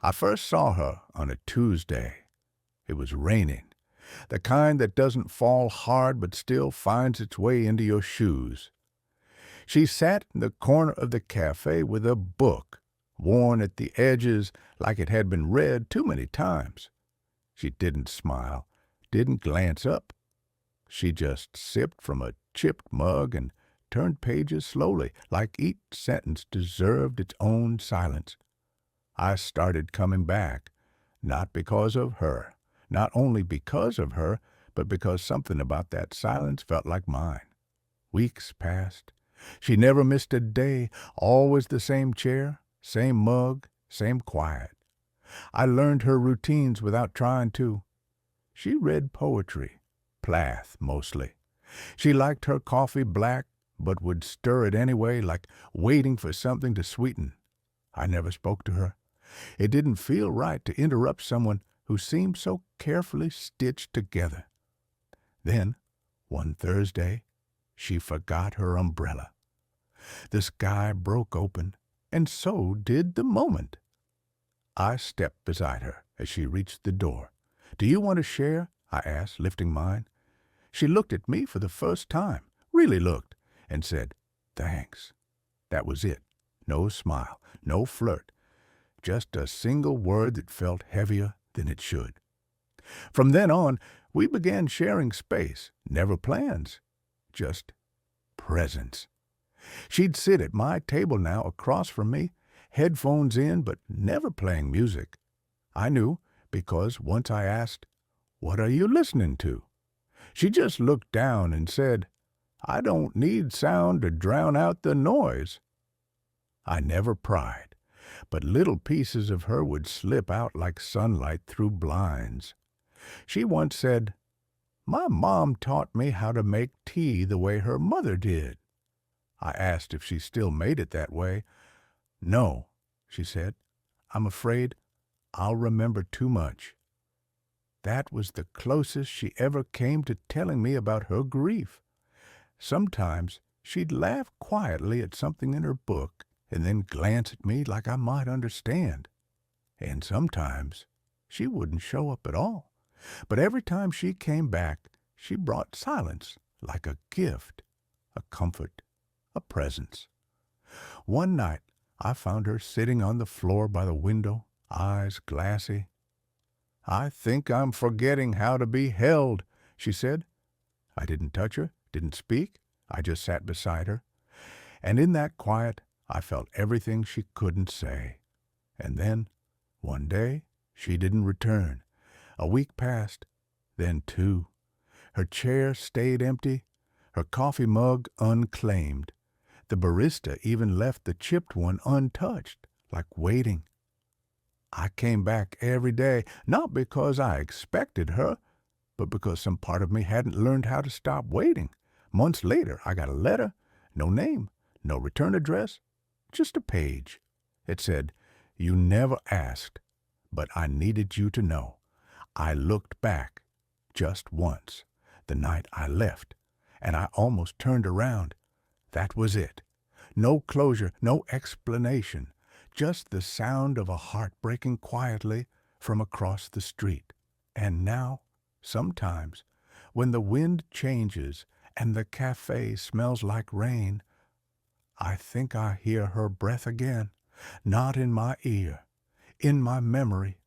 I first saw her on a Tuesday. It was raining, the kind that doesn't fall hard but still finds its way into your shoes. She sat in the corner of the cafe with a book, worn at the edges like it had been read too many times. She didn't smile, didn't glance up. She just sipped from a chipped mug and turned pages slowly, like each sentence deserved its own silence. I started coming back, not because of her, not only because of her, but because something about that silence felt like mine. Weeks passed. She never missed a day, always the same chair, same mug, same quiet. I learned her routines without trying to. She read poetry, Plath mostly. She liked her coffee black, but would stir it anyway, like waiting for something to sweeten. I never spoke to her. It didn't feel right to interrupt someone who seemed so carefully stitched together. Then, one Thursday, she forgot her umbrella. The sky broke open, and so did the moment. I stepped beside her as she reached the door. "Do you want to share?" I asked, lifting mine. She looked at me for the first time, really looked, and said, "Thanks." That was it. No smile, no flirt, just a single word that felt heavier than it should. From then on, we began sharing space, never plans, just presence. She'd sit at my table now across from me, headphones in but never playing music. I knew because once I asked, "What are you listening to?" She just looked down and said, "I don't need sound to drown out the noise." I never pried, but little pieces of her would slip out like sunlight through blinds. She once said, "My mom taught me how to make tea the way her mother did." I asked if she still made it that way. "No," she said. "I'm afraid I'll remember too much." That was the closest she ever came to telling me about her grief. Sometimes she'd laugh quietly at something in her book and then glance at me like I might understand. And sometimes she wouldn't show up at all. But every time she came back, she brought silence like a gift, a comfort, a presence. One night, I found her sitting on the floor by the window, eyes glassy. "I think I'm forgetting how to be held," she said. I didn't touch her, didn't speak. I just sat beside her. And in that quiet, I felt everything she couldn't say. And then, one day, she didn't return. A week passed, then two. Her chair stayed empty, her coffee mug unclaimed. The barista even left the chipped one untouched, like waiting. I came back every day, not because I expected her, but because some part of me hadn't learned how to stop waiting. Months later, I got a letter, no name, no return address, just a page. It said, "You never asked, but I needed you to know. I looked back just once, the night I left, and I almost turned around. That was it. No closure, no explanation, just the sound of a heart breaking quietly from across the street. And now, sometimes, when the wind changes and the cafe smells like rain, I think I hear her breath again, not in my ear, in my memory,